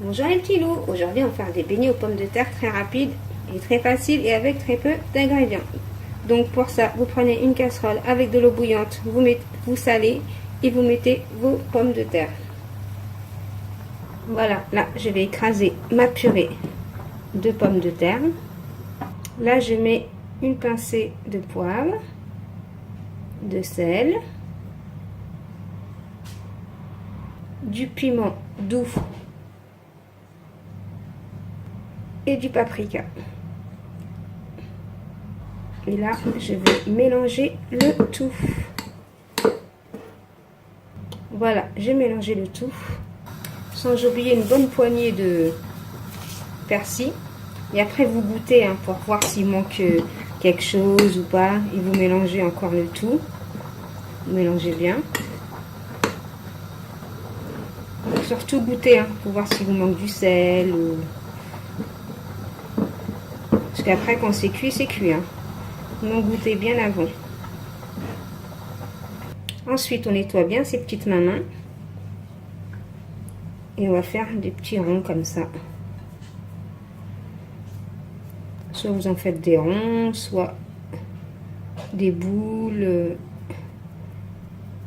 Bonjour les petits loups, aujourd'hui on va faire des beignets aux pommes de terre très rapides et très faciles et avec très peu d'ingrédients. Donc pour ça, vous prenez une casserole avec de l'eau bouillante, vous salez et vous mettez vos pommes de terre. Voilà, là je vais écraser ma purée de pommes de terre. Là je mets une pincée de poivre, de sel, du piment doux et du paprika. Et là, je vais mélanger le tout. Voilà, j'ai mélangé le tout. Sans oublier une bonne poignée de persil. Et après, vous goûtez pour voir s'il manque quelque chose ou pas. Et vous mélangez encore le tout. Vous mélangez bien. Surtout goûter pour voir s'il vous manque du sel. Parce qu'après, quand c'est cuit, c'est cuit. Donc goûtez bien avant. Ensuite, on nettoie bien ces petites mains. Et on va faire des petits ronds comme ça. Soit vous en faites des ronds, soit des boules,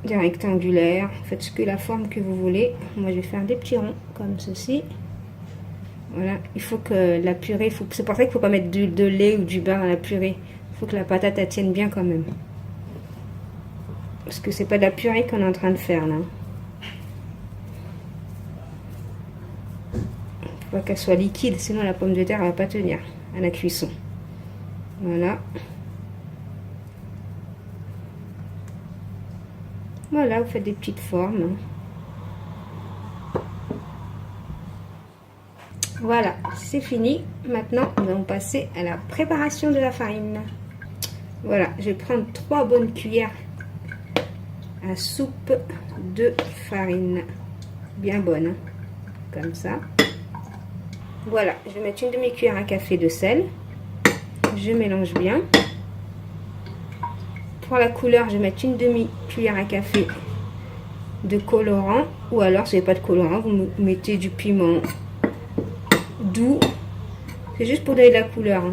des rectangulaires. Faites ce que la forme que vous voulez. Moi, je vais faire des petits ronds comme ceci. Voilà, il faut que la purée, c'est pour ça qu'il ne faut pas mettre de lait ou du beurre dans la purée. Il faut que la patate elle tienne bien quand même. Parce que c'est pas de la purée qu'on est en train de faire là. Il faut pas qu'elle soit liquide, sinon la pomme de terre elle va pas tenir à la cuisson. Voilà. Voilà, vous faites des petites formes. Voilà, c'est fini. Maintenant, nous allons passer à la préparation de la farine. Voilà, je vais prendre 3 bonnes cuillères à soupe de farine. Bien bonne, comme ça. Voilà, je vais mettre une demi-cuillère à café de sel. Je mélange bien. Pour la couleur, je vais mettre une demi-cuillère à café de colorant. Ou alors, si vous n'avez pas de colorant, vous mettez du piment doux, c'est juste pour donner de la couleur.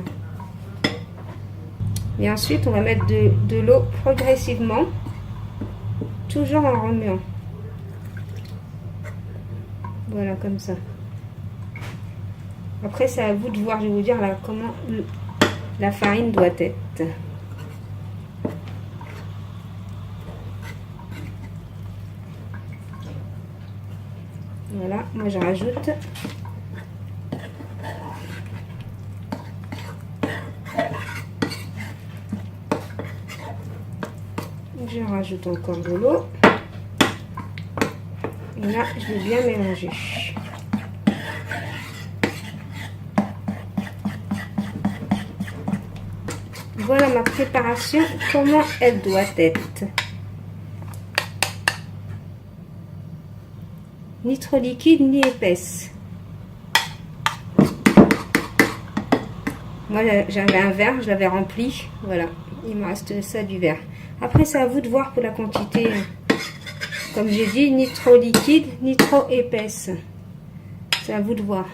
Et ensuite on va mettre de l'eau progressivement, toujours en remuant. Voilà, comme ça. Après c'est à vous de voir, je vais vous dire là comment la farine doit être. Voilà, moi je rajoute encore de l'eau. Et là, je vais bien mélanger. Voilà ma préparation, comment elle doit être. Ni trop liquide, ni épaisse. Moi, j'avais un verre, je l'avais rempli. Voilà, il me reste ça du verre. Après, c'est à vous de voir pour la quantité. Comme j'ai dit, ni trop liquide, ni trop épaisse. C'est à vous de voir.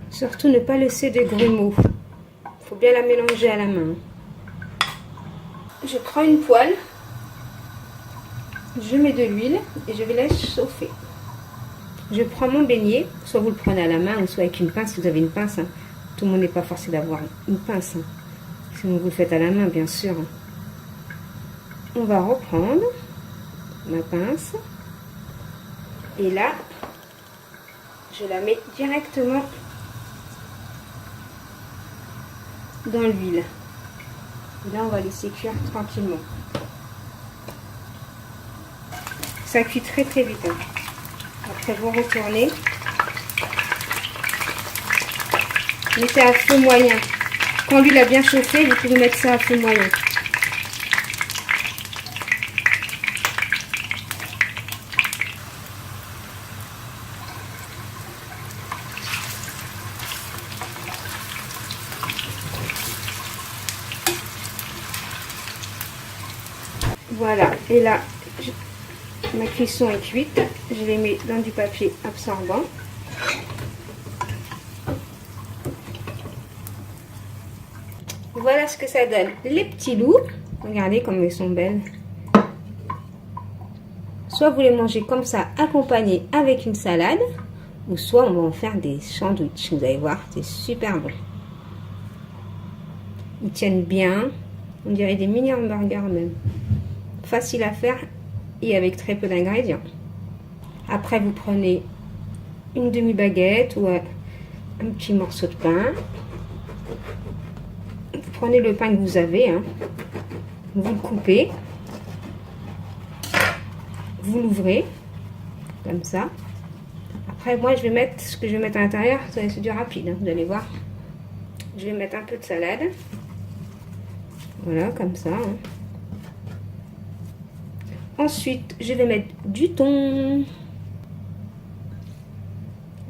Surtout, ne pas laisser de grumeaux. Il faut bien la mélanger à la main. Je prends une poêle. Je mets de l'huile et je vais la chauffer. Je prends mon beignet. Soit vous le prenez à la main, ou soit avec une pince si vous avez une pince. Tout le monde n'est pas forcé d'avoir une pince. Sinon vous le faites à la main, bien sûr. On va reprendre ma pince. Et là, je la mets directement dans l'huile. Et là, on va laisser cuire tranquillement. Ça cuit très très vite. Après, vous retournez. Mettez à feu moyen. Quand l'huile a bien chauffé, vous pouvez mettre ça à feu moyen. Voilà, et là, ma cuisson est cuite. je les mets dans du papier absorbant. Voilà ce que ça donne, les petits loups. Regardez comme ils sont belles. Soit vous les mangez comme ça, accompagnés avec une salade, ou soit on va en faire des sandwichs. Vous allez voir, c'est super bon. Ils tiennent bien. On dirait des mini hamburgers même. Facile à faire et avec très peu d'ingrédients. Après, vous prenez une demi-baguette ou un petit morceau de pain. Vous prenez le pain que vous avez, hein. Vous le coupez. Vous l'ouvrez comme ça. Après, moi, je vais mettre ce que je vais mettre à l'intérieur. C'est du rapide, hein, vous allez voir. Je vais mettre un peu de salade. Voilà, comme ça. Hein. Ensuite, je vais mettre du thon.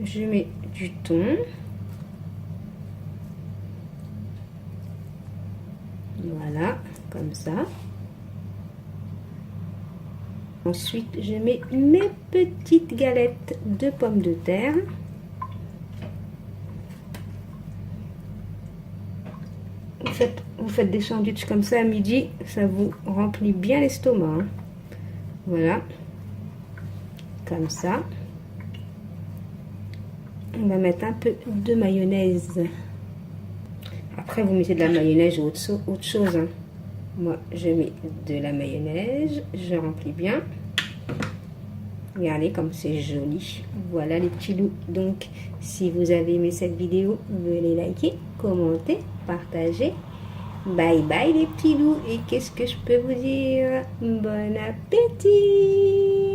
Je mets du thon. Voilà, comme ça. Ensuite, je mets mes petites galettes de pommes de terre. Vous faites des sandwichs comme ça à midi, ça vous remplit bien l'estomac. Hein. Voilà, comme ça. On va mettre un peu de mayonnaise. Après, vous mettez de la mayonnaise ou autre chose. Hein. Moi, je mets de la mayonnaise, je remplis bien. Regardez comme c'est joli. Voilà les petits loups. Donc, si vous avez aimé cette vidéo, veuillez liker, commenter, partager. Bye bye les petits loups. Et qu'est-ce que je peux vous dire? Bon appétit!